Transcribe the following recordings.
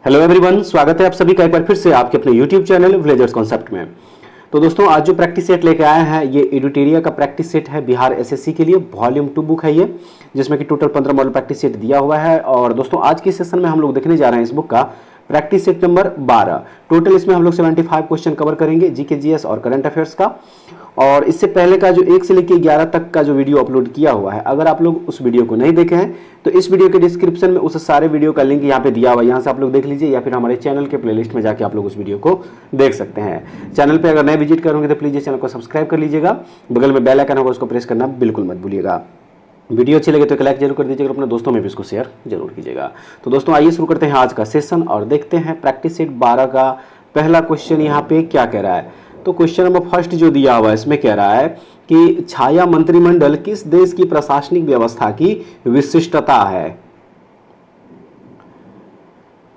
Hello everyone, स्वागत है आप सभी का एक बार फिर से आपके अपने यूट्यूब चैनल विलेजर्स कॉन्सेप्ट में। तो दोस्तों, आज जो प्रैक्टिस सेट लेके आए हैं ये एडुटेरिया का प्रैक्टिस सेट है, बिहार एसएससी के लिए वॉल्यूम 2 बुक है ये, जिसमें कि टोटल 15 मॉडल प्रैक्टिस सेट दिया हुआ है। और दोस्तों, आज के सेशन में हम लोग देखने जा रहे हैं इस बुक का प्रैक्टिस सेट नंबर 12। टोटल इसमें हम लोग 75 क्वेश्चन कवर करेंगे, जीके जीएस और करंट अफेयर्स का। और इससे पहले का जो 1 से लेकर 11 तक का जो वीडियो अपलोड किया हुआ है, अगर आप लोग उस वीडियो को नहीं देखे हैं तो इस वीडियो के डिस्क्रिप्शन में उस सारे वीडियो का लिंक यहाँ पे दिया हुआ है, यहाँ से आप लोग देख लीजिए, या फिर हमारे चैनल के प्लेलिस्ट में जाके आप लोग उस वीडियो को देख सकते हैं। चैनल पे अगर नए विजिट करोगे तो प्लीज चैनल को सब्सक्राइब कर लीजिएगा, बगल में बेल आइकन होगा उसको प्रेस करना बिल्कुल मत भूलिएगा। वीडियो अच्छी लगे तो एक लाइक जरूर कर दीजिएगा, अपने दोस्तों में भी इसको शेयर जरूर कीजिएगा। तो दोस्तों, आइए शुरू करते हैं आज का सेशन और देखते हैं प्रैक्टिस सेट 12 का पहला क्वेश्चन यहाँ पे क्या कह रहा है। तो क्वेश्चन नंबर फर्स्ट जो दिया हुआ है इसमें कह रहा है कि छाया मंत्रिमंडल किस देश की प्रशासनिक व्यवस्था की विशिष्टता है।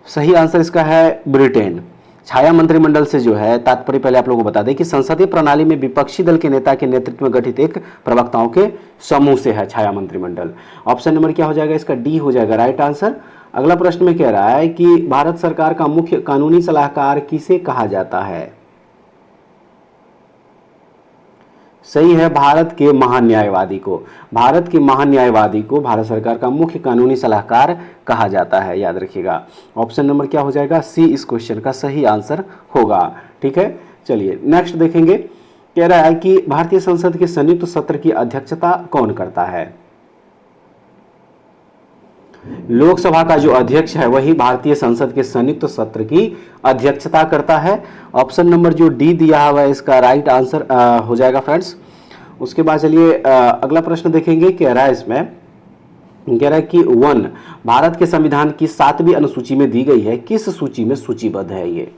सही आंसर इसका है ब्रिटेन। छाया मंत्रिमंडल से जो है तात्पर्य पहले आप लोगों को बता दें कि संसदीय प्रणाली में विपक्षी दल के नेता के नेतृत्व में गठित एक प्रवक्ताओं के समूह से है छाया मंत्रिमंडल। ऑप्शन नंबर क्या हो जाएगा इसका? डी हो जाएगा राइट आंसर। अगला प्रश्न में कह रहा है कि भारत सरकार का मुख्य कानूनी सलाहकार किसे कहा जाता है। सही है, भारत के महान्यायवादी को। भारत के महान्यायवादी को भारत सरकार का मुख्य कानूनी सलाहकार कहा जाता है, याद रखिएगा। ऑप्शन नंबर क्या हो जाएगा? सी इस क्वेश्चन का सही आंसर होगा। ठीक है, चलिए नेक्स्ट देखेंगे। कह रहा है कि भारतीय संसद के संयुक्त सत्र की अध्यक्षता कौन करता है। लोकसभा का जो अध्यक्ष है वही भारतीय संसद के संयुक्त सत्र की अध्यक्षता करता है। ऑप्शन नंबर जो डी दिया हुआ है इसका राइट आंसर हो जाएगा फ्रेंड्स। उसके बाद चलिए अगला प्रश्न देखेंगे। कह रहा है इसमें, कह रहा है कि 1 भारत के संविधान की 7वीं अनुसूची में दी गई है, किस सूची में सूचीबद्ध है ये?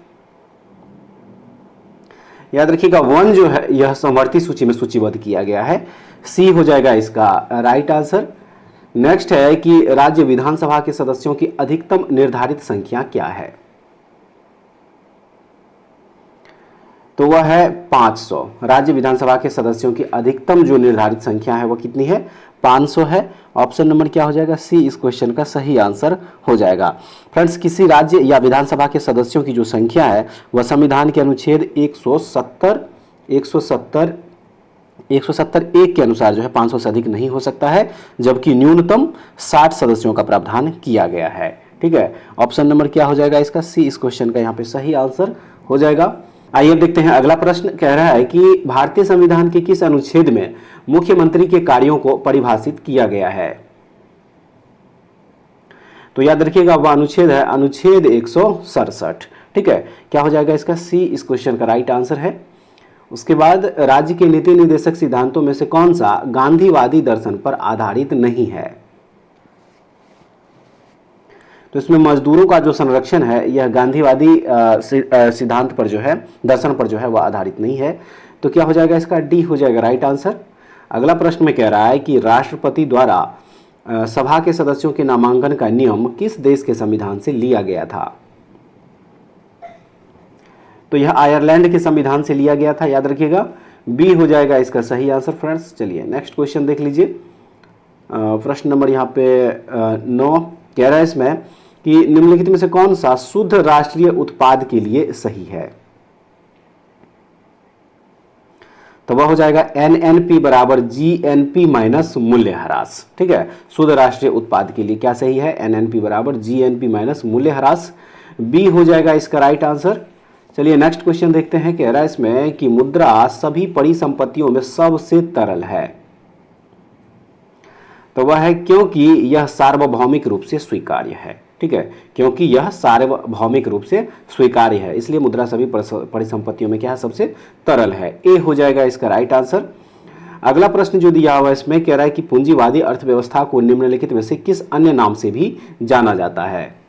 याद रखिएगा 1 जो है यह समवर्ती सूची में सूचीबद्ध किया गया है, सी हो जाएगा इसका राइट आंसर। नेक्स्ट है कि राज्य विधानसभा के सदस्यों की अधिकतम निर्धारित संख्या क्या है। तो वह है 500। राज्य विधानसभा के सदस्यों की अधिकतम जो निर्धारित संख्या है वह कितनी है? 500 है। ऑप्शन नंबर क्या हो जाएगा? सी इस क्वेश्चन का सही आंसर हो जाएगा। फ्रेंड्स, किसी राज्य या विधानसभा के सदस्यों की जो संख्या है वह संविधान के अनुच्छेद 170 एक के अनुसार जो है 500 से अधिक नहीं हो सकता है, जबकि न्यूनतम 60 सदस्यों का प्रावधान किया गया है। ठीक है, ऑप्शन नंबर क्या हो जाएगा इसका? सी इस क्वेश्चन का यहाँ पे सही आंसर हो जाएगा। आइए अब देखते हैं अगला प्रश्न। कह रहा है कि भारतीय संविधान के किस अनुच्छेद में मुख्यमंत्री के कार्यों को परिभाषित किया गया है। तो याद रखिएगा वह अनुच्छेद है अनुच्छेद 167। ठीक है, क्या हो जाएगा इसका? सी इस क्वेश्चन का राइट आंसर है। उसके बाद राज्य के नीति निर्देशक सिद्धांतों में से कौन सा गांधीवादी दर्शन पर आधारित नहीं है। तो इसमें मजदूरों का जो संरक्षण है यह गांधीवादी सिद्धांत पर जो है, दर्शन पर जो है वह आधारित नहीं है। तो क्या हो जाएगा इसका? डी हो जाएगा राइट आंसर। अगला प्रश्न में कह रहा है कि राष्ट्रपति द्वारा सभा के सदस्यों के नामांकन का नियम किस देश के संविधान से लिया गया था। तो यह आयरलैंड के संविधान से लिया गया था, याद रखिएगा। बी हो जाएगा इसका सही आंसर फ्रेंड्स। चलिए नेक्स्ट क्वेश्चन देख लीजिए। प्रश्न नंबर यहाँ पे 9 कह रहा है इसमें कि निम्नलिखित में से कौन सा शुद्ध राष्ट्रीय उत्पाद के लिए सही है। तो वह हो जाएगा NNP बराबर GNP माइनस मूल्यह्रास। ठीक है, शुद्ध राष्ट्रीय उत्पाद के लिए क्या सही है? NNP बराबर GNP माइनस मूल्यह्रास। बी हो जाएगा इसका राइट आंसर। चलिए नेक्स्ट क्वेश्चन देखते हैं। कह रहा है इसमें कि मुद्रा सभी परिसंपत्तियों में सबसे तरल है। तो वह है क्योंकि यह सार्वभौमिक रूप से स्वीकार्य है। ठीक है, क्योंकि यह सार्वभौमिक रूप से स्वीकार्य है, इसलिए मुद्रा सभी परिसंपत्तियों में क्या है? सबसे तरल है। ए हो जाएगा इसका राइट आंसर। अगला प्रश्न जो दिया हुआ है इसमें कह रहा है कि पूंजीवादी अर्थव्यवस्था को निम्नलिखित में से किस अन्य नाम से भी जाना जाता है।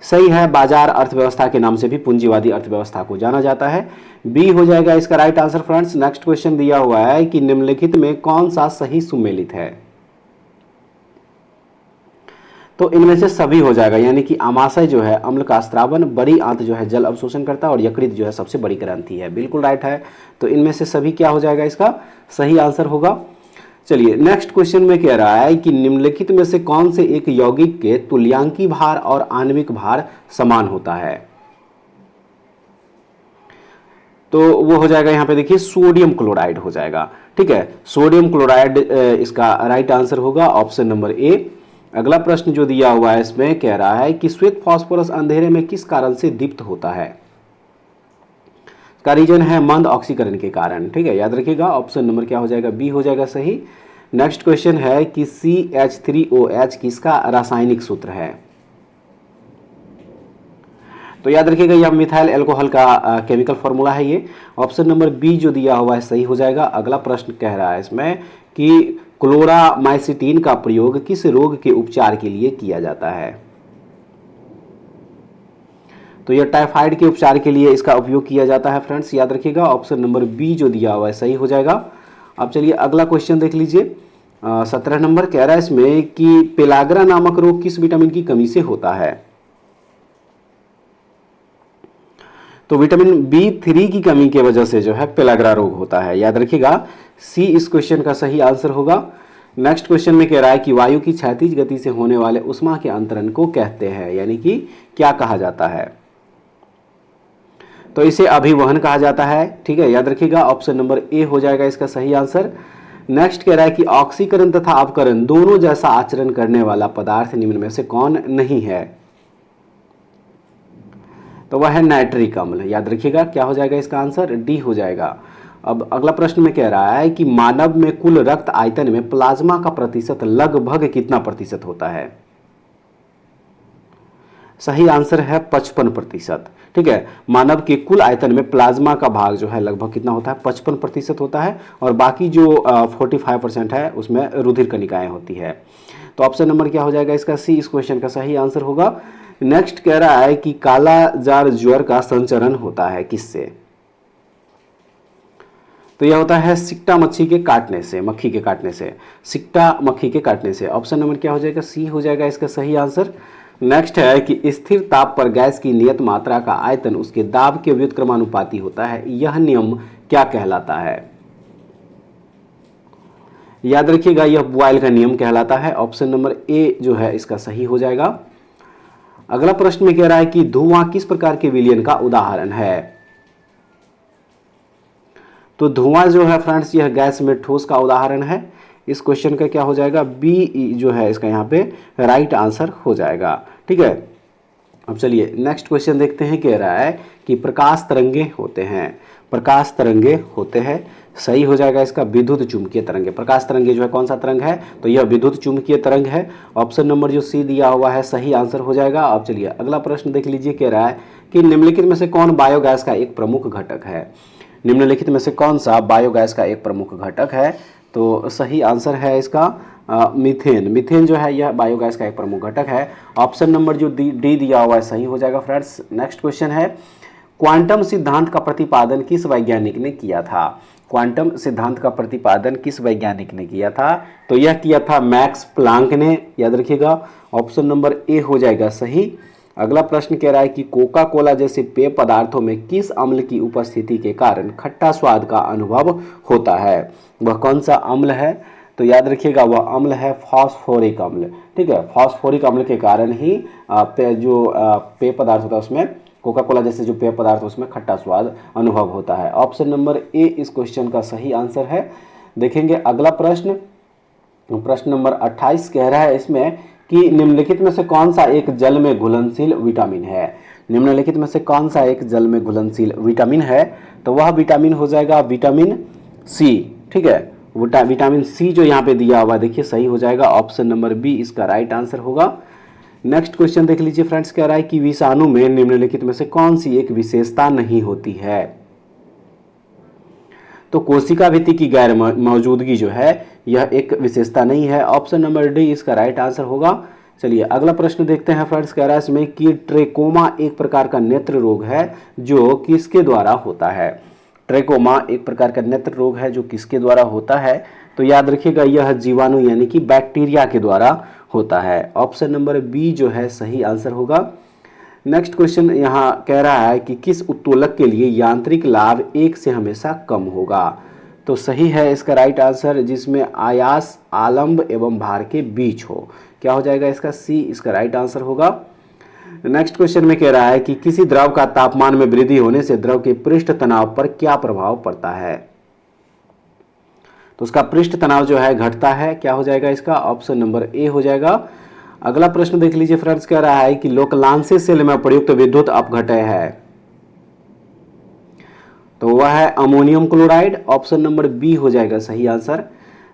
सही है, बाजार अर्थव्यवस्था के नाम से भी पूंजीवादी अर्थव्यवस्था को जाना जाता है। बी हो जाएगा इसका right answer friends. Next question दिया हुआ है कि निम्नलिखित में कौन सा सही सुमेलित है। तो इनमें से सभी हो जाएगा, यानी कि आमाशय जो है अम्ल का स्त्रावन, बड़ी आंत जो है जल अवशोषण करता है और यकृत जो है सबसे बड़ी ग्रंथि है। बिल्कुल राइट है। तो इनमें से सभी क्या हो जाएगा? इसका सही आंसर होगा। चलिए नेक्स्ट क्वेश्चन में कह रहा है कि निम्नलिखित में से कौन से एक यौगिक के तुल्यांकी भार और आणविक भार समान होता है। तो वो हो जाएगा यहां पे देखिए सोडियम क्लोराइड हो जाएगा। ठीक है, सोडियम क्लोराइड इसका राइट आंसर होगा ऑप्शन नंबर ए। अगला प्रश्न जो दिया हुआ है इसमें कह रहा है कि श्वेत फास्फोरस अंधेरे में किस कारण से दीप्त होता है। का रीजन है मंद ऑक्सीकरण के कारण। ठीक है, याद रखिएगा ऑप्शन नंबर क्या हो जाएगा, बी हो जाएगा सही। नेक्स्ट क्वेश्चन है कि CH3OH किसका रासायनिक सूत्र है। तो याद रखिएगा यह मिथाइल एल्कोहल का केमिकल फॉर्मूला है ये। ऑप्शन नंबर बी जो दिया हुआ है सही हो जाएगा। अगला प्रश्न कह रहा है इसमें कि क्लोरामाइसिटिन का प्रयोग किस रोग के उपचार के लिए किया जाता है। तो यह टाइफाइड के उपचार के लिए इसका उपयोग किया जाता है फ्रेंड्स, याद रखिएगा ऑप्शन नंबर बी जो दिया हुआ है सही हो जाएगा। अब चलिए अगला क्वेश्चन देख लीजिए। 17 नंबर कह रहा है इसमें कि पेलाग्रा नामक रोग किस विटामिन की कमी से होता है। तो विटामिन B3 की कमी की वजह से जो है पेलाग्रा रोग होता है, याद रखिएगा सी इस क्वेश्चन का सही आंसर होगा। नेक्स्ट क्वेश्चन में कह रहा है कि वायु की क्षैतिज गति से होने वाले उष्मा के अंतरण को कहते हैं, यानी कि क्या कहा जाता है। तो इसे अभिवहन कहा जाता है। ठीक है, याद रखिएगा ऑप्शन नंबर ए हो जाएगा इसका सही आंसर। नेक्स्ट कह रहा है कि ऑक्सीकरण तथा अपकरण दोनों जैसा आचरण करने वाला पदार्थ निम्न में से कौन नहीं है। तो वह है नाइट्रिक अम्ल, याद रखिएगा क्या हो जाएगा इसका आंसर, डी हो जाएगा। अब अगला प्रश्न में कह रहा है कि मानव में कुल रक्त आयतन में प्लाज्मा का प्रतिशत लगभग कितना प्रतिशत होता है। सही आंसर है 55%। ठीक है, मानव के कुल आयतन में प्लाज्मा का भाग जो है लगभग कितना होता है, 55% होता है, और बाकी जो 45% है उसमें रुधिर कणिकाएं होती है। तो ऑप्शन नंबर क्या हो जाएगा इसका, सी इस क्वेश्चन का सही आंसर होगा। नेक्स्ट कह रहा है कि काला जार ज्वर का संचरण होता है किससे। तो यह होता है सिक्टा मच्छी के काटने से, मक्खी के काटने से, सिक्टा मक्खी के काटने से। ऑप्शन नंबर क्या हो जाएगा, सी हो जाएगा इसका सही आंसर। नेक्स्ट है कि स्थिर ताप पर गैस की नियत मात्रा का आयतन उसके दाब के व्युत्क्रमानुपाती होता है, यह नियम क्या कहलाता है। याद रखिएगा यह बॉयल का नियम कहलाता है। ऑप्शन नंबर ए जो है इसका सही हो जाएगा। अगला प्रश्न में कह रहा है कि धुआं किस प्रकार के विलयन का उदाहरण है। तो धुआं जो है फ्रेंड्स यह गैस में ठोस का उदाहरण है। इस क्वेश्चन का क्या हो जाएगा, बी जो है इसका यहाँ पे राइट आंसर हो जाएगा। ठीक है, अब चलिए नेक्स्ट क्वेश्चन देखते हैं। कह रहा है कि प्रकाश तरंगे होते हैं, प्रकाश तरंगे होते हैं, सही हो जाएगा इसका विद्युत चुंबकीय तरंगे। प्रकाश तरंगे जो है कौन सा तरंग है, तो यह विद्युत चुंबकीय तरंग है। ऑप्शन नंबर जो सी दिया हुआ है सही आंसर हो जाएगा। अब चलिए अगला प्रश्न देख लीजिए। कह रहा है कि निम्नलिखित में से कौन बायोगैस का एक प्रमुख घटक है। निम्नलिखित में से कौन सा बायोगैस का एक प्रमुख घटक है। तो सही आंसर है इसका मीथेन। मीथेन जो है यह बायोगैस का एक प्रमुख घटक है। ऑप्शन नंबर जो डी दिया हुआ है सही हो जाएगा फ्रेंड्स। नेक्स्ट क्वेश्चन है क्वांटम सिद्धांत का प्रतिपादन किस वैज्ञानिक ने किया था। क्वांटम सिद्धांत का प्रतिपादन किस वैज्ञानिक ने किया था। तो यह किया था मैक्स प्लांक ने, याद रखिएगा ऑप्शन नंबर ए हो जाएगा सही। अगला प्रश्न कह रहा है कि कोका कोला जैसे पेय पदार्थों में किस अम्ल की उपस्थिति के कारण खट्टा स्वाद का अनुभव होता है। वह कौन सा अम्ल है। तो याद रखिएगा वह अम्ल है फास्फोरिक अम्ल। ठीक है, फास्फोरिक अम्ल के कारण ही जो पेय पदार्थ होता है उसमें, कोका कोला जैसे जो पेय पदार्थ उसमें खट्टा स्वाद अनुभव होता है। ऑप्शन नंबर ए इस क्वेश्चन का सही आंसर है। देखेंगे अगला प्रश्न, प्रश्न नंबर 28 कह रहा है इसमें कि निम्नलिखित में से कौन सा एक जल में घुलनशील विटामिन है। निम्नलिखित में से कौन सा एक जल में घुलनशील विटामिन है। तो वह विटामिन हो जाएगा विटामिन सी। ठीक है, विटामिन सी जो यहाँ पे दिया हुआ देखिए सही हो जाएगा। ऑप्शन नंबर बी इसका राइट आंसर होगा। नेक्स्ट क्वेश्चन देख लीजिए फ्रेंड्स। कह रहा है कि विषाणु में निम्नलिखित में से कौन सी एक विशेषता नहीं होती है। तो कोशिका भित्ति की गैर मौजूदगी जो है यह एक विशेषता नहीं है। ऑप्शन नंबर डी इसका राइट आंसर होगा। चलिए अगला प्रश्न देखते हैं फ्रेंड्स। कह रहा है इसमें कि ट्रेकोमा एक प्रकार का नेत्र रोग है जो किसके द्वारा होता है। ट्रेकोमा एक प्रकार का नेत्र रोग है जो किसके द्वारा होता है। तो याद रखिएगा यह जीवाणु यानी कि बैक्टीरिया के द्वारा होता है। ऑप्शन नंबर बी जो है सही आंसर होगा। नेक्स्ट क्वेश्चन यहाँ कह रहा है कि किस उत्तोलक के लिए यांत्रिक लाभ 1 से हमेशा कम होगा। तो सही है इसका राइट आंसर, जिसमें आयास आलंब एवं भार के बीच हो। क्या हो जाएगा इसका? सी इसका राइट आंसर होगा। नेक्स्ट क्वेश्चन में कह रहा है कि किसी द्रव का तापमान में वृद्धि होने से द्रव के पृष्ठ तनाव पर क्या प्रभाव पड़ता है? तो उसका पृष्ठ तनाव जो है घटता है। क्या हो जाएगा इसका? ऑप्शन नंबर ए हो जाएगा। अगला प्रश्न देख लीजिए फ्रेंड्स, कह रहा है कि लोकलांसी सेल में प्रयुक्त विद्युत अपघटय है, तो वह है ammonium chloride. Option number B हो जाएगा सही आंसर।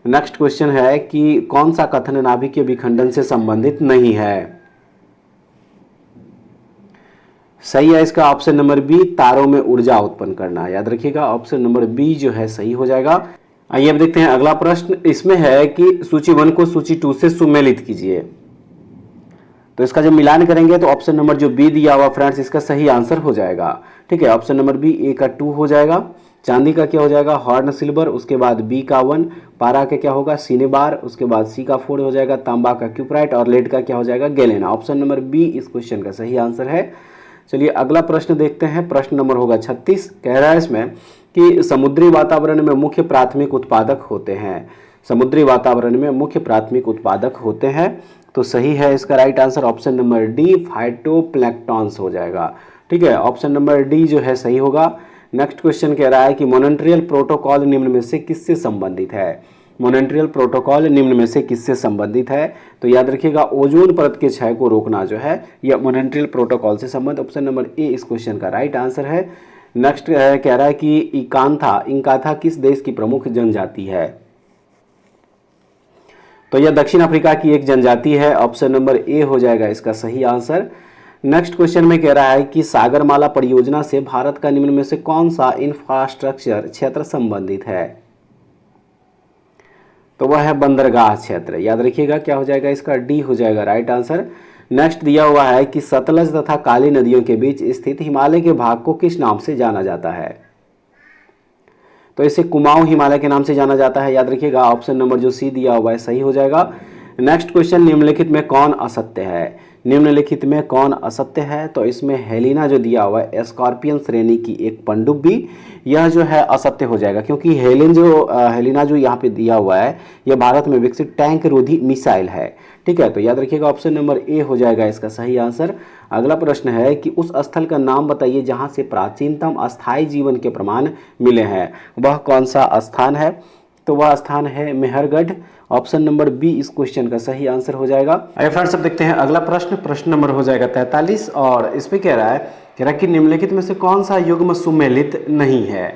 नेक्स्ट क्वेश्चन है कि कौन सा कथन नाभिकीय विखंडन से संबंधित नहीं है? सही है इसका ऑप्शन नंबर बी, तारों में ऊर्जा उत्पन्न करना। याद रखिएगा ऑप्शन नंबर बी जो है सही हो जाएगा। आइए अब देखते हैं अगला प्रश्न। इसमें है कि सूची 1 को सूची 2 से सुमेलित कीजिए। तो इसका जब मिलान करेंगे तो ऑप्शन नंबर जो बी दिया हुआ फ्रेंड्स, इसका सही आंसर हो जाएगा। ठीक है, ऑप्शन नंबर बी, ए का 2 हो जाएगा। चांदी का क्या हो जाएगा? Horn silver. उसके बाद बी का 1। पारा का क्या होगा? सिनेबार। उसके बाद सी का 4 हो जाएगा, तांबा का क्यूपराइट। और लेड का क्या हो जाएगा? गैलेना। ऑप्शन नंबर बी इस क्वेश्चन का सही आंसर है। चलिए अगला प्रश्न देखते हैं। प्रश्न नंबर होगा 36। कह रहा है इसमें कि समुद्री वातावरण में मुख्य प्राथमिक उत्पादक होते हैं। समुद्री वातावरण में मुख्य प्राथमिक उत्पादक होते हैं, तो सही है इसका right answer option number D, phytoplanktons हो जाएगा। ठीक है, ऑप्शन नंबर डी जो है सही होगा। नेक्स्ट क्वेश्चन कह रहा है कि मॉन्ट्रियल प्रोटोकॉल निम्न में से किससे संबंधित है? मॉन्ट्रियल प्रोटोकॉल निम्न में से किससे संबंधित है? तो याद रखिएगा ओजोन परत के क्षय को रोकना जो है यह मॉन्ट्रियल प्रोटोकॉल से संबंधित। ऑप्शन नंबर ए इस क्वेश्चन का राइट आंसर है। नेक्स्ट कह रहा है कि इंकाथा किस देश की प्रमुख जनजाति है? तो यह दक्षिण अफ्रीका की एक जनजाति है। ऑप्शन नंबर ए हो जाएगा इसका सही आंसर। नेक्स्ट क्वेश्चन में कह रहा है कि सागरमाला परियोजना से भारत का निम्न में से कौन सा इंफ्रास्ट्रक्चर क्षेत्र संबंधित है? तो वह है बंदरगाह क्षेत्र। याद रखिएगा क्या हो जाएगा इसका? डी हो जाएगा राइट आंसर। नेक्स्ट दिया हुआ है कि सतलज तथा काली नदियों के बीच स्थित हिमालय के भाग को किस नाम से जाना जाता है? तो इसे कुमाऊं हिमालय के नाम से जाना जाता है। याद रखिएगा ऑप्शन नंबर जो सी दिया हुआ है सही हो जाएगा। नेक्स्ट क्वेश्चन, निम्नलिखित में कौन असत्य है? निम्नलिखित में कौन असत्य है? तो इसमें हेलिना जो दिया हुआ है स्कॉर्पियन श्रेणी की एक पनडुब्बी, यह जो है असत्य हो जाएगा, क्योंकि हेलिना जो यहाँ पे दिया हुआ है यह भारत में विकसित टैंक रोधी मिसाइल है। ठीक है, तो याद रखिएगा ऑप्शन नंबर ए हो जाएगा इसका सही आंसर। अगला प्रश्न है कि उस स्थल का नाम बताइए जहां से प्राचीनतम अस्थायी जीवन के प्रमाण मिले हैं। वह कौन सा स्थान है? तो वह स्थान है मेहरगढ़। ऑप्शन नंबर बी इस क्वेश्चन का सही आंसर हो जाएगा। आइए फ्रेंड्स अब देखते हैं अगला प्रश्न। प्रश्न नंबर हो जाएगा 43 और इस पे कह रहा है कि निम्नलिखित में से कौन सा युग्म सुमेलित नहीं है?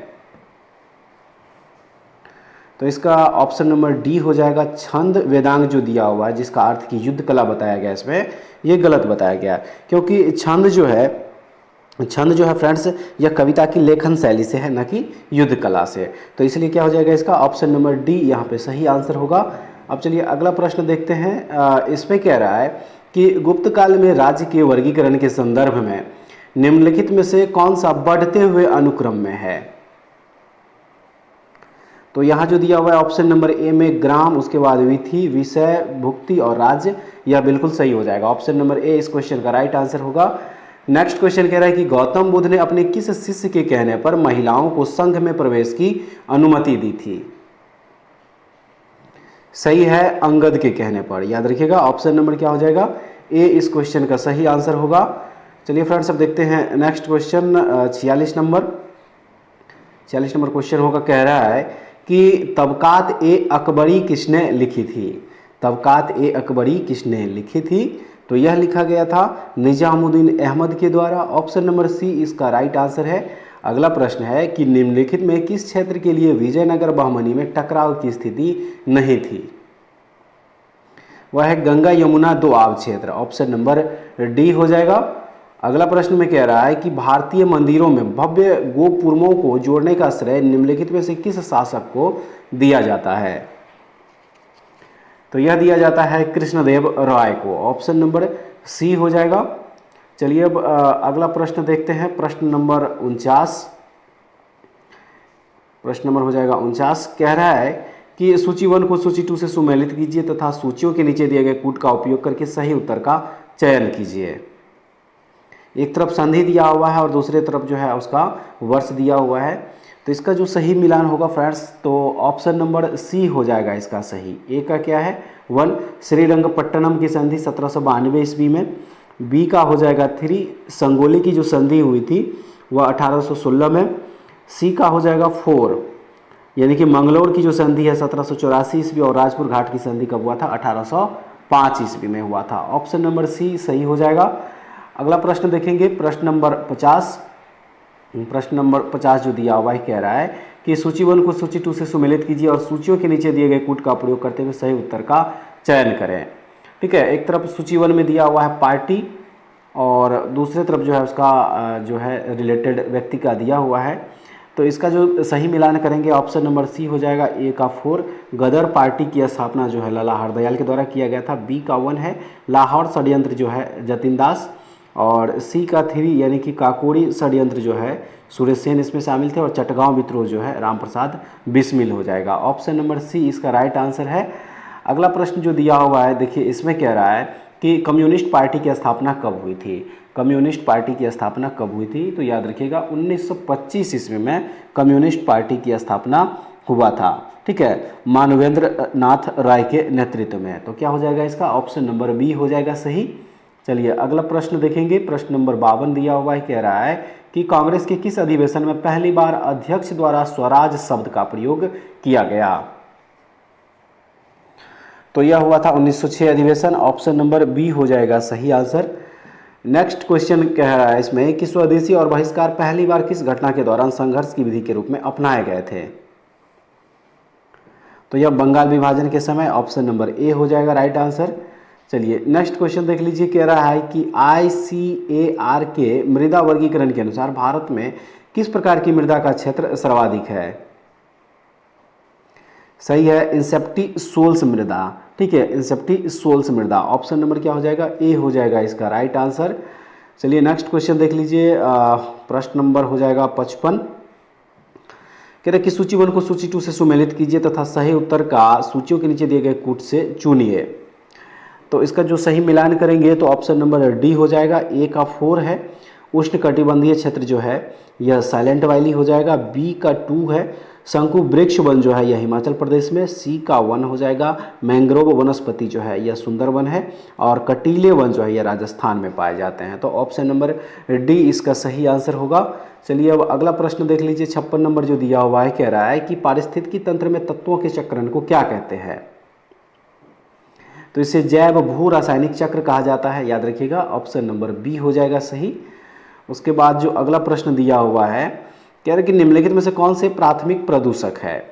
तो इसका ऑप्शन नंबर डी हो जाएगा छंद वेदांग जो दिया हुआ है, जिसका अर्थ की युद्ध कला बताया गया, इसमें ये गलत बताया गया, क्योंकि छंद जो है फ्रेंड्स यह कविता की लेखन शैली से है, न कि युद्ध कला से। तो इसलिए क्या हो जाएगा इसका? ऑप्शन नंबर डी यहाँ पे सही आंसर होगा। अब चलिए अगला प्रश्न देखते हैं। इसमें कह रहा है कि गुप्त काल में राज्य के वर्गीकरण के संदर्भ में निम्नलिखित में से कौन सा बढ़ते हुए अनुक्रम में है? तो यहाँ जो दिया हुआ है ऑप्शन नंबर ए में ग्राम, उसके बाद विधि, विषय, भुक्ति और राज्य, यह बिल्कुल सही हो जाएगा। ऑप्शन नंबर ए इस क्वेश्चन का राइट आंसर होगा। नेक्स्ट क्वेश्चन कह रहा है कि गौतम बुद्ध ने अपने किस शिष्य के कहने पर महिलाओं को संघ में प्रवेश की अनुमति दी थी? सही है, अंगद के कहने पर। याद रखिएगा ऑप्शन नंबर क्या हो जाएगा? ए इस क्वेश्चन का सही आंसर होगा। चलिए फ्रेंड्स अब देखते हैं नेक्स्ट क्वेश्चन 46 नंबर क्वेश्चन होगा। कह रहा है कि तबकात ए अकबरी किसने लिखी थी? तबकात ए अकबरी किसने लिखी थी? तो यह लिखा गया था निजामुद्दीन अहमद के द्वारा। ऑप्शन नंबर सी इसका राइट आंसर है। अगला प्रश्न है कि निम्नलिखित में किस क्षेत्र के लिए विजयनगर बहमनी में टकराव की स्थिति नहीं थी? वह है गंगा यमुना दोआब क्षेत्र। ऑप्शन नंबर डी हो जाएगा। अगला प्रश्न में कह रहा है कि भारतीय मंदिरों में भव्य गोपुरमों को जोड़ने का श्रेय निम्नलिखित में से किस शासक को दिया जाता है? तो यह दिया जाता है कृष्णदेव राय को। ऑप्शन नंबर सी हो जाएगा। चलिए अब अगला प्रश्न देखते हैं। प्रश्न नंबर 49 हो जाएगा 49। कह रहा है कि सूची 1 को सूची 2 से सुमेलित कीजिए तथा सूचियों के नीचे दिए गए कूट का उपयोग करके सही उत्तर का चयन कीजिए। एक तरफ संधि दिया हुआ है और दूसरे तरफ जो है उसका वर्ष दिया हुआ है। तो इसका जो सही मिलान होगा फ्रेंड्स, तो ऑप्शन नंबर सी हो जाएगा इसका सही। ए का क्या है 1, श्रीरंगपट्टनम की संधि 1792 ईस्वी में। बी का हो जाएगा 3, संगोली की जो संधि हुई थी वह 1816 में। सी का हो जाएगा 4, यानी कि मंगलौर की जो संधि है 1784 ईस्वी, और राजपुर घाट की संधि कब हुआ था 1805 ईस्वी में हुआ था। ऑप्शन नंबर सी सही हो जाएगा। अगला प्रश्न देखेंगे, प्रश्न नंबर 50। प्रश्न नंबर 50 जो दिया हुआ है कह रहा है कि सूची 1 को सूची 2 से सुमेलित कीजिए और सूचियों के नीचे दिए गए कूट का प्रयोग करते हुए सही उत्तर का चयन करें। ठीक है, एक तरफ सूची 1 में दिया हुआ है पार्टी और दूसरे तरफ जो है उसका जो है रिलेटेड व्यक्ति का दिया हुआ है। तो इसका जो सही मिलान करेंगे ऑप्शन नंबर सी हो जाएगा। ए का 4, गदर पार्टी की स्थापना जो है लाला हरदयाल के द्वारा किया गया था। बी का 1 है लाहौर षड्यंत्र जो है जतिन दास, और सी का 3 यानी कि काकोरी षड्यंत्र जो है सुरेश सेन इसमें शामिल थे, और चटगांव विद्रोह जो है राम प्रसाद बिस्मिल हो जाएगा। ऑप्शन नंबर सी इसका राइट आंसर है। अगला प्रश्न जो दिया हुआ है देखिए, इसमें कह रहा है कि कम्युनिस्ट पार्टी की स्थापना कब हुई थी। कम्युनिस्ट पार्टी की स्थापना कब हुई थी, तो याद रखिएगा 1925 ईस्वी में कम्युनिस्ट पार्टी की स्थापना हुआ था। ठीक है, मानवेंद्र नाथ राय के नेतृत्व में। तो क्या हो जाएगा इसका ऑप्शन नंबर बी हो जाएगा सही। चलिए अगला प्रश्न देखेंगे, प्रश्न नंबर 52 दिया हुआ है, कह रहा है कि कांग्रेस के किस अधिवेशन में पहली बार अध्यक्ष द्वारा स्वराज शब्द का प्रयोग किया गया। तो यह हुआ था 1906 अधिवेशन। ऑप्शन नंबर बी हो जाएगा सही आंसर। नेक्स्ट क्वेश्चन कह रहा है इसमें कि स्वदेशी और बहिष्कार पहली बार किस घटना के दौरान संघर्ष की विधि के रूप में अपनाए गए थे। तो यह बंगाल विभाजन के समय। ऑप्शन नंबर ए हो जाएगा राइट आंसर। चलिए नेक्स्ट क्वेश्चन देख लीजिए, कह रहा है कि ICAR के मृदा वर्गीकरण के अनुसार भारत में किस प्रकार की मृदा का क्षेत्र सर्वाधिक है। सही है, इंसेप्टिसोल्स मृदा। ठीक है, इंसेप्टिसोल्स मृदा। ऑप्शन नंबर क्या हो जाएगा, ए हो जाएगा इसका राइट आंसर। चलिए नेक्स्ट क्वेश्चन देख लीजिए, प्रश्न नंबर हो जाएगा 55। कह रहे कि सूची 1 को सूची 2 से सुमेलित कीजिए तथा सही उत्तर का सूचियों के नीचे दिए गए कूट से चुनिए। तो इसका जो सही मिलान करेंगे तो ऑप्शन नंबर डी हो जाएगा। ए का 4 है उष्णकटिबंधीय क्षेत्र जो है यह साइलेंट वैली हो जाएगा। बी का 2 है शंकु वृक्ष वन जो है यह हिमाचल प्रदेश में। सी का 1 हो जाएगा मैंग्रोव वनस्पति जो है यह सुंदरवन है, और कटीले वन जो है यह राजस्थान में पाए जाते हैं। तो ऑप्शन नंबर डी इसका सही आंसर होगा। चलिए अब अगला प्रश्न देख लीजिए, 56 नंबर जो दिया हुआ है, कह रहा है कि पारिस्थितिकी तंत्र में तत्वों के चक्रण को क्या कहते हैं। तो इसे जैव भू रासायनिक चक्र कहा जाता है, याद रखिएगा। ऑप्शन नंबर बी हो जाएगा सही। उसके बाद जो अगला प्रश्न दिया हुआ है, कह रहे कि निम्नलिखित में से कौन से प्राथमिक प्रदूषक है।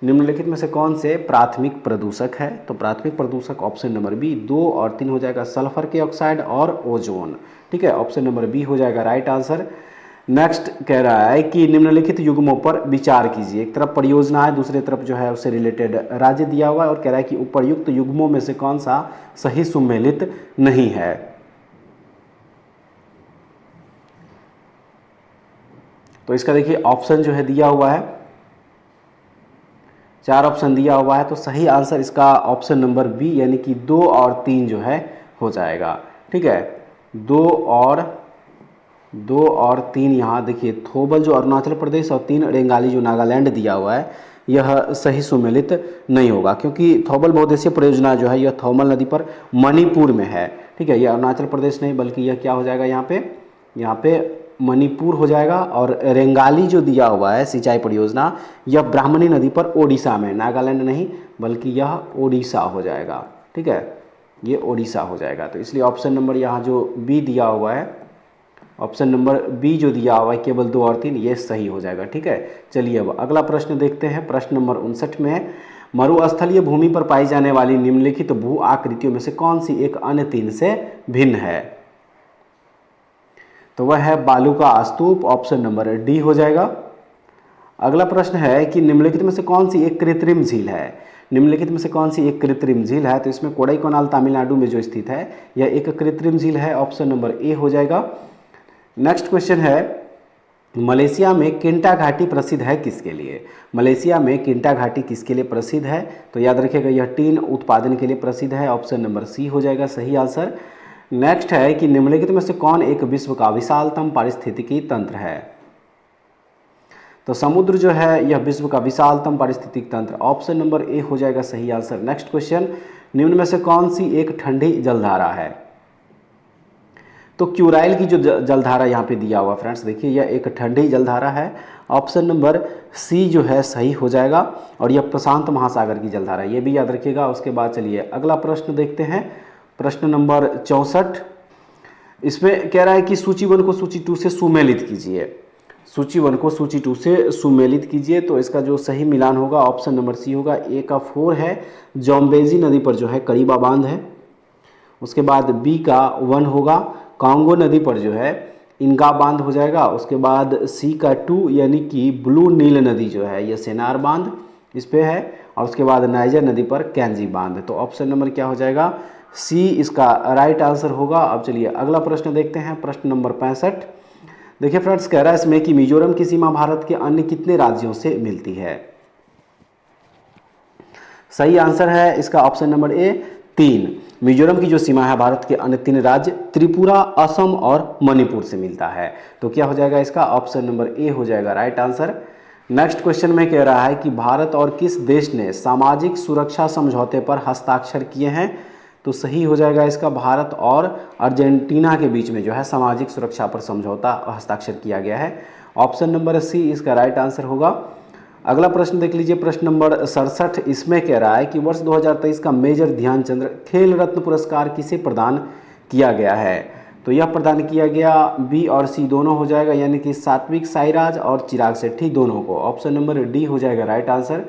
निम्नलिखित में से कौन से प्राथमिक प्रदूषक है। तो प्राथमिक प्रदूषक ऑप्शन नंबर बी 2 और 3 हो जाएगा, सल्फर के ऑक्साइड और ओजोन। ठीक है, ऑप्शन नंबर बी हो जाएगा राइट आंसर। नेक्स्ट कह रहा है कि निम्नलिखित युग्मों पर विचार कीजिए। एक तरफ परियोजना है, दूसरी तरफ जो है उससे रिलेटेड राज्य दिया हुआ है, और कह रहा है कि उपर्युक्त युग्मों में से कौन सा सही सुमेलित नहीं है। तो इसका देखिए ऑप्शन जो है दिया हुआ है, 4 ऑप्शन दिया हुआ है। तो सही आंसर इसका ऑप्शन नंबर बी यानी कि 2 और 3 जो है हो जाएगा। ठीक है, 2 और 3 यहाँ देखिए, थोबल जो अरुणाचल प्रदेश और 3 रेंगाली जो नागालैंड दिया हुआ है यह सही सुमेलित नहीं होगा, क्योंकि थोबल बहुउद्देशीय परियोजना जो है यह थोमल नदी पर मणिपुर में है। ठीक है, यह अरुणाचल प्रदेश नहीं बल्कि यह क्या हो जाएगा यहाँ पे मणिपुर हो जाएगा। और रेंगाली जो दिया हुआ है सिंचाई परियोजना यह ब्राह्मणी नदी पर ओडिशा में, नागालैंड नहीं बल्कि यह ओडिशा हो जाएगा। ठीक है, ये ओडिशा हो जाएगा। तो इसलिए ऑप्शन नंबर यहाँ जो बी दिया हुआ है, ऑप्शन नंबर बी जो दिया हुआ है केवल 2 और 3 ये सही हो जाएगा। ठीक है, चलिए अब अगला प्रश्न देखते हैं। प्रश्न नंबर 59 में, मरुस्थलीय भूमि पर पाई जाने वाली निम्नलिखित भू आकृतियों में से कौन सी एक अन्य 3 से भिन्न है। तो वह है बालू का स्तूप। ऑप्शन नंबर डी हो जाएगा। अगला प्रश्न है कि निम्नलिखित में से कौन सी एक कृत्रिम झील है। निम्नलिखित में से कौन सी एक कृत्रिम झील है। तो इसमें कोडाईकनाल तमिलनाडु में जो स्थित है यह एक कृत्रिम झील है। ऑप्शन नंबर ए हो जाएगा। नेक्स्ट क्वेश्चन है, मलेशिया में किंटा घाटी प्रसिद्ध है किसके लिए। मलेशिया में किंटा घाटी किसके लिए प्रसिद्ध है। तो याद रखिएगा यह टीन उत्पादन के लिए प्रसिद्ध है। ऑप्शन नंबर सी हो जाएगा सही आंसर। नेक्स्ट है कि निम्नलिखित में से कौन एक विश्व का विशालतम पारिस्थितिकी तंत्र है। तो समुद्र जो है यह विश्व का विशालतम पारिस्थितिक तंत्र, ऑप्शन नंबर ए हो जाएगा सही आंसर। नेक्स्ट क्वेश्चन, निम्न में से कौन सी एक ठंडी जलधारा है। तो क्यूराइल की जो जलधारा यहाँ पे दिया हुआ फ्रेंड्स, देखिए यह एक ठंडी जलधारा है, ऑप्शन नंबर सी जो है सही हो जाएगा। और यह प्रशांत महासागर की जलधारा है, ये भी याद रखिएगा। उसके बाद चलिए अगला प्रश्न देखते हैं, प्रश्न नंबर 64। इसमें कह रहा है कि सूची 1 को सूची 2 से सुमेलित कीजिए। सूची 1 को सूची 2 से सुमेलित कीजिए, तो इसका जो सही मिलान होगा ऑप्शन नंबर सी होगा। ए का 4 है, जोम्बेजी नदी पर जो है करीबा बांध है। उसके बाद बी का 1 होगा, कांगो नदी पर जो है इनका बांध हो जाएगा। उसके बाद सी का 2 यानी कि ब्लू नील नदी जो है यह सेनार बांध इस पे है। और उसके बाद नाइजर नदी पर कैंजी बांध। तो ऑप्शन नंबर क्या हो जाएगा, सी इसका राइट आंसर होगा। अब चलिए अगला प्रश्न देखते हैं, प्रश्न नंबर 65। देखिए फ्रेंड्स, कह रहा है इसमें कि मिजोरम की सीमा भारत के अन्य कितने राज्यों से मिलती है। सही आंसर है इसका ऑप्शन नंबर ए 3। मिजोरम की जो सीमा है भारत के अन्य 3 राज्य त्रिपुरा, असम और मणिपुर से मिलता है। तो क्या हो जाएगा इसका ऑप्शन नंबर ए हो जाएगा राइट आंसर। नेक्स्ट क्वेश्चन में कह रहा है कि भारत और किस देश ने सामाजिक सुरक्षा समझौते पर हस्ताक्षर किए हैं। तो सही हो जाएगा इसका, भारत और अर्जेंटीना के बीच में जो है सामाजिक सुरक्षा पर समझौता हस्ताक्षर किया गया है। ऑप्शन नंबर सी इसका राइट आंसर होगा। अगला प्रश्न देख लीजिए, प्रश्न नंबर 67। इसमें कह रहा है कि वर्ष 2023 का मेजर ध्यानचंद खेल रत्न पुरस्कार किसे प्रदान किया गया है। तो यह प्रदान किया गया बी और सी दोनों हो जाएगा, यानी कि सात्विक साईराज और चिराग शेट्टी दोनों को। ऑप्शन नंबर डी हो जाएगा राइट आंसर।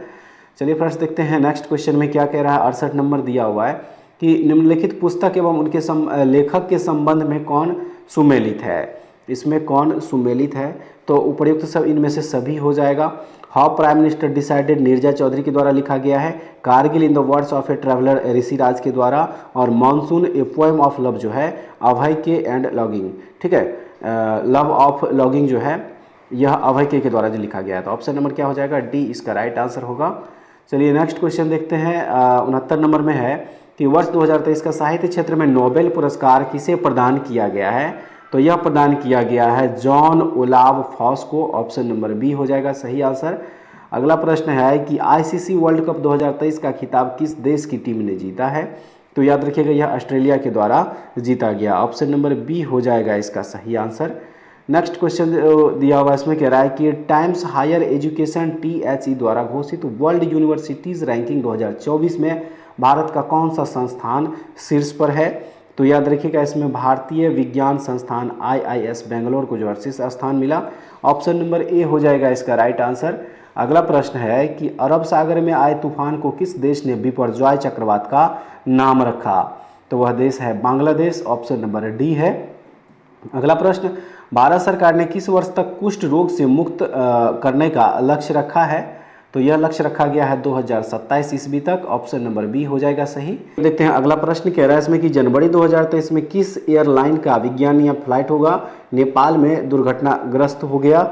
चलिए फ्रेंड्स देखते हैं नेक्स्ट क्वेश्चन में क्या कह रहा है। 68 नंबर दिया हुआ है कि निम्नलिखित पुस्तक एवं उनके लेखक के संबंध में कौन सुमेलित है। इसमें कौन सुमेलित है, तो उपयुक्त सब इनमें से सभी हो जाएगा। How prime minister decided Neerja Chaudhary के द्वारा लिखा गया है। Kargil in the words of a traveller Rishi Raj के द्वारा। और monsoon a poem of love जो है अभय के एंड लॉगिंग, ठीक है, लव ऑफ लॉगिंग जो है यह अभय के द्वारा जो लिखा गया है। तो ऑप्शन नंबर क्या हो जाएगा, डी इसका राइट आंसर होगा। चलिए नेक्स्ट क्वेश्चन देखते हैं। 69 नंबर में है कि वर्ष 2023 का साहित्य क्षेत्र में नोबेल पुरस्कार किसे प्रदान किया गया है। तो यह प्रदान किया गया है जॉन ओलाव फॉस को। ऑप्शन नंबर बी हो जाएगा सही आंसर। अगला प्रश्न है कि आईसीसी वर्ल्ड कप 2023 का खिताब किस देश की टीम ने जीता है। तो याद रखिएगा यह ऑस्ट्रेलिया के द्वारा जीता गया। ऑप्शन नंबर बी हो जाएगा इसका सही आंसर। नेक्स्ट क्वेश्चन दिया हुआ इसमें कह रहा है कि टाइम्स हायर एजुकेशन THE द्वारा घोषित वर्ल्ड यूनिवर्सिटीज रैंकिंग 2024 में भारत का कौन सा संस्थान शीर्ष पर है। तो याद रखिएगा इसमें भारतीय विज्ञान संस्थान IIS बेंगलोर को जो शीर्ष स्थान मिला। ऑप्शन नंबर ए हो जाएगा इसका राइट आंसर। अगला प्रश्न है कि अरब सागर में आए तूफान को किस देश ने बिपरजॉय चक्रवात का नाम रखा। तो वह देश है बांग्लादेश। ऑप्शन नंबर डी है। अगला प्रश्न, भारत सरकार ने किस वर्ष तक कुष्ठ रोग से मुक्त करने का लक्ष्य रखा है। तो यह लक्ष्य रखा गया है 2027 ईस्वी तक। ऑप्शन नंबर बी हो जाएगा सही। देखते हैं अगला प्रश्न कह रहा है इसमें कि जनवरी 2023 में किस एयरलाइन का विज्ञान या फ्लाइट होगा नेपाल में दुर्घटनाग्रस्त हो गया।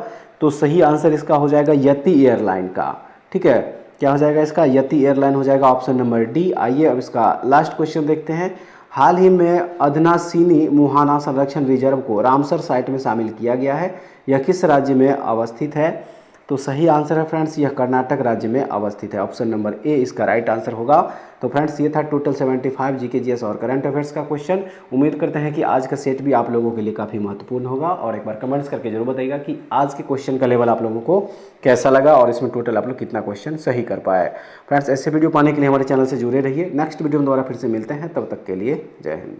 तो सही आंसर इसका हो जाएगा यति एयरलाइन का, ठीक है। क्या हो जाएगा इसका, यति एयरलाइन हो जाएगा। Option number D. आइए अब इसका लास्ट क्वेश्चन देखते हैं। हाल ही में अधनासिनी मुहाना संरक्षण रिजर्व को रामसर साइट में शामिल किया गया है। यह किस राज्य में अवस्थित है। तो सही आंसर है फ्रेंड्स, यह कर्नाटक राज्य में अवस्थित है। ऑप्शन नंबर ए इसका राइट आंसर होगा। तो फ्रेंड्स ये था टोटल 75 जीके जीएस और करंट अफेयर्स का क्वेश्चन। उम्मीद करते हैं कि आज का सेट भी आप लोगों के लिए काफ़ी महत्वपूर्ण होगा। और एक बार कमेंट्स करके जरूर बताइएगा कि आज के क्वेश्चन का लेवल आप लोगों को कैसा लगा और इसमें टोटल आप लोग कितना क्वेश्चन सही कर पाए। फ्रेंड्स ऐसे वीडियो पाने के लिए हमारे चैनल से जुड़े रहिए। नेक्स्ट वीडियो में दोबारा फिर से मिलते हैं, तब तक के लिए जय हिंद।